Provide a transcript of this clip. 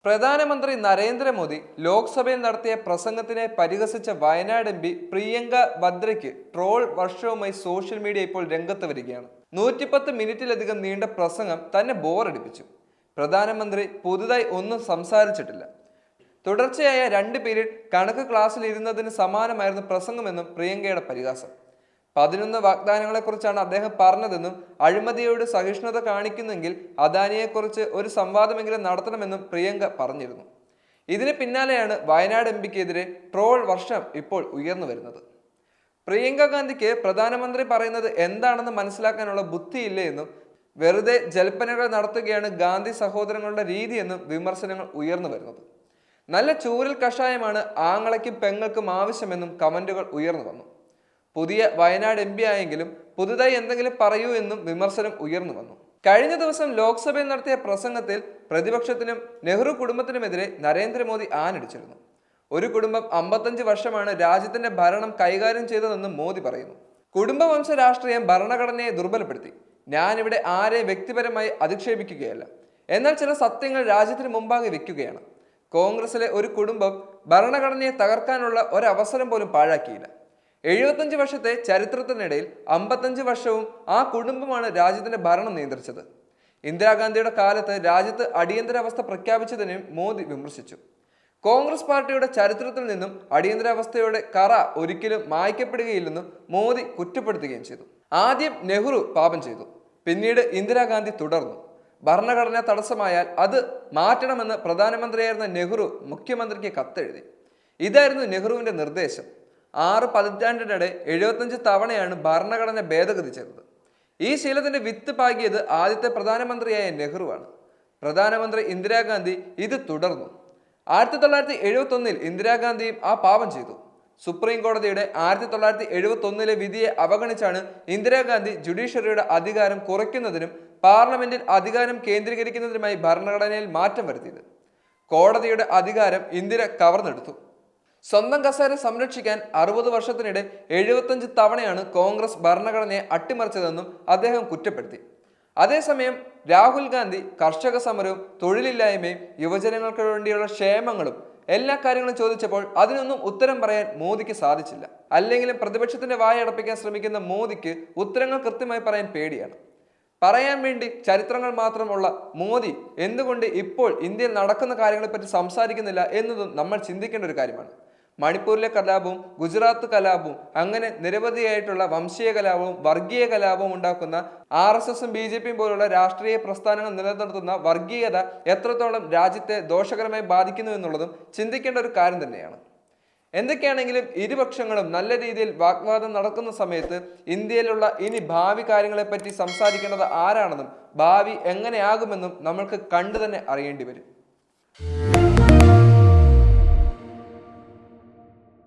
പ്രധാനമന്ത്രി നരേന്ദ്രമോദി ലോക്സഭയിൽ നടത്തിയ പ്രസംഗത്തിനെ പരിഹസിച്ച വയനാട് എം പി പ്രിയങ്ക വദ്രയ്ക്ക് ട്രോൾ വർഷവുമായി സോഷ്യൽ മീഡിയ ഇപ്പോൾ രംഗത്ത് വരികയാണ്. 110 മിനിറ്റിലധികം നീണ്ട പ്രസംഗം തന്നെ ബോറടിപ്പിച്ചു. പ്രധാനമന്ത്രി പുതുതായി ഒന്നും സംസാരിച്ചിട്ടില്ല. തുടർച്ചയായ 2 പീരീഡ് കണക്ക് ക്ലാസ്സിൽ ഇരുന്നതിന് സമാനമായിരുന്നു പ്രസംഗമെന്നും പ്രിയങ്കയുടെ പരിഹാസം. 11 വാഗ്ദാനങ്ങളെക്കുറിച്ചാണ് അദ്ദേഹം പറഞ്ഞതെന്നും അഴിമതിയോട് സഹിഷ്ണുത കാണിക്കുന്നെങ്കിൽ അദാനിയെക്കുറിച്ച് ഒരു സംവാദമെങ്കിലും നടത്തണമെന്നും പ്രിയങ്ക പറഞ്ഞിരുന്നു. ഇതിന് പിന്നാലെയാണ് വയനാട് എം പിക്കെതിരെ ട്രോൾ വർഷം ഇപ്പോൾ ഉയർന്നു വരുന്നത്. പ്രിയങ്ക ഗാന്ധിക്ക് പ്രധാനമന്ത്രി പറയുന്നത് എന്താണെന്ന് മനസ്സിലാക്കാനുള്ള ബുദ്ധിയില്ലേ എന്നും വെറുതെ ജൽപ്പനകൾ നടത്തുകയാണ് ഗാന്ധി സഹോദരങ്ങളുടെ രീതിയെന്നും വിമർശനങ്ങൾ ഉയർന്നു വരുന്നത്. നല്ല ചൂരൽ കഷായമാണ് ആങ്ങളയ്ക്കും പെങ്ങൾക്കും ആവശ്യമെന്നും കമന്റുകൾ ഉയർന്നു വന്നു. പുതിയ വയനാട് എം പി ആയെങ്കിലും പുതുതായി എന്തെങ്കിലും പറയൂ എന്നും വിമർശനം ഉയർന്നു വന്നു. കഴിഞ്ഞ ദിവസം ലോക്സഭയിൽ നടത്തിയ പ്രസംഗത്തിൽ പ്രതിപക്ഷത്തിനും നെഹ്റു കുടുംബത്തിനുമെതിരെ നരേന്ദ്രമോദി ആഞ്ഞടിച്ചിരുന്നു. ഒരു കുടുംബം 55 വർഷമാണ് രാജ്യത്തിന്റെ ഭരണം കൈകാര്യം ചെയ്തതെന്നും മോദി പറയുന്നു. കുടുംബവംശ രാഷ്ട്രീയം ഭരണഘടനയെ ദുർബലപ്പെടുത്തി. ഞാനിവിടെ ആരെ വ്യക്തിപരമായി അധിക്ഷേപിക്കുകയല്ല, എന്നാൽ ചില സത്യങ്ങൾ രാജ്യത്തിന് മുമ്പാകെ വെക്കുകയാണ്. കോൺഗ്രസിലെ ഒരു കുടുംബം ഭരണഘടനയെ തകർക്കാനുള്ള ഒരവസരം പോലും പാഴാക്കിയില്ല. 75 വർഷത്തെ ചരിത്രത്തിനിടയിൽ 55 വർഷവും ആ കുടുംബമാണ് രാജ്യത്തിന്റെ ഭരണം നിയന്ത്രിച്ചത്. ഇന്ദിരാഗാന്ധിയുടെ കാലത്ത് രാജ്യത്ത് അടിയന്തരാവസ്ഥ പ്രഖ്യാപിച്ചതിനെയും മോദി വിമർശിച്ചു. കോൺഗ്രസ് പാർട്ടിയുടെ ചരിത്രത്തിൽ നിന്നും അടിയന്തരാവസ്ഥയുടെ കറ ഒരിക്കലും മായ്ക്കപ്പെടുകയില്ലെന്നും മോദി കുറ്റപ്പെടുത്തുകയും ചെയ്തു. ആദ്യം നെഹ്റു പാപം ചെയ്തു, പിന്നീട് ഇന്ദിരാഗാന്ധി തുടർന്നു. ഭരണഘടന തടസ്സമായാൽ അത് മാറ്റണമെന്ന് പ്രധാനമന്ത്രിയായിരുന്ന നെഹ്റു മുഖ്യമന്ത്രിക്ക് കത്തെഴുതി. ഇതായിരുന്നു നെഹ്റുവിന്റെ നിർദ്ദേശം. 6 പതിറ്റാണ്ടിനിടെ 75 തവണയാണ് ഭരണഘടന ഭേദഗതി ചെയ്തത്. ഈ ശീലത്തിന്റെ വിത്ത് പാകിയത് ആദ്യത്തെ പ്രധാനമന്ത്രിയായ നെഹ്റുവാണ്. പ്രധാനമന്ത്രി ഇന്ദിരാഗാന്ധി ഇത് തുടർന്നു. 1971 ഇന്ദിരാഗാന്ധിയും ആ പാപം ചെയ്തു. സുപ്രീം കോടതിയുടെ 1971 വിധിയെ അവഗണിച്ചാണ് ഇന്ദിരാഗാന്ധി ജുഡീഷ്യറിയുടെ അധികാരം കുറയ്ക്കുന്നതിനും പാർലമെന്റിൽ അധികാരം കേന്ദ്രീകരിക്കുന്നതിനുമായി ഭരണഘടനയിൽ മാറ്റം വരുത്തിയത്. കോടതിയുടെ അധികാരം ഇന്ദിര കവർന്നെടുത്തു. സ്വന്തം കസേര സംരക്ഷിക്കാൻ 60 വർഷത്തിനിടെ 75 തവണയാണ് കോൺഗ്രസ് ഭരണഘടനയെ അട്ടിമറിച്ചതെന്നും അദ്ദേഹം കുറ്റപ്പെടുത്തി. അതേസമയം രാഹുൽ ഗാന്ധി കർഷക സമരവും തൊഴിലില്ലായ്മയും യുവജനങ്ങൾക്ക് വേണ്ടിയുള്ള ക്ഷേമങ്ങളും എല്ലാ കാര്യങ്ങളും ചോദിച്ചപ്പോൾ അതിനൊന്നും ഉത്തരം പറയാൻ മോദിക്ക് സാധിച്ചില്ല. അല്ലെങ്കിലും പ്രതിപക്ഷത്തിന്റെ വായടപ്പിക്കാൻ ശ്രമിക്കുന്ന മോദിക്ക് ഉത്തരങ്ങൾ കൃത്യമായി പറയാൻ പേടിയാണ്. പറയാൻ വേണ്ടി ചരിത്രങ്ങൾ മാത്രമുള്ള മോദി എന്തുകൊണ്ട് ഇപ്പോൾ ഇന്ത്യയിൽ നടക്കുന്ന കാര്യങ്ങളെപ്പറ്റി സംസാരിക്കുന്നില്ല എന്നതും നമ്മൾ ചിന്തിക്കേണ്ട ഒരു കാര്യമാണ്. മണിപ്പൂരിലെ കലാപവും ഗുജറാത്ത് കലാപവും അങ്ങനെ നിരവധിയായിട്ടുള്ള വംശീയ കലാപവും വർഗീയ കലാപവും ഉണ്ടാക്കുന്ന RSSും BJPയും പോലുള്ള രാഷ്ട്രീയ പ്രസ്ഥാനങ്ങൾ നിലനിർത്തുന്ന വർഗീയത എത്രത്തോളം രാജ്യത്തെ ദോഷകരമായി ബാധിക്കുന്നു എന്നുള്ളതും ചിന്തിക്കേണ്ട ഒരു കാര്യം തന്നെയാണ്. എന്തൊക്കെയാണെങ്കിലും ഇരുപക്ഷങ്ങളും നല്ല രീതിയിൽ വാഗ്വാദം നടക്കുന്ന സമയത്ത് ഇന്ത്യയിലുള്ള ഇനി ഭാവി കാര്യങ്ങളെപ്പറ്റി സംസാരിക്കേണ്ടത് ആരാണെന്നും ഭാവി എങ്ങനെയാകുമെന്നും നമ്മൾക്ക് കണ്ടു തന്നെ അറിയേണ്ടി വരും.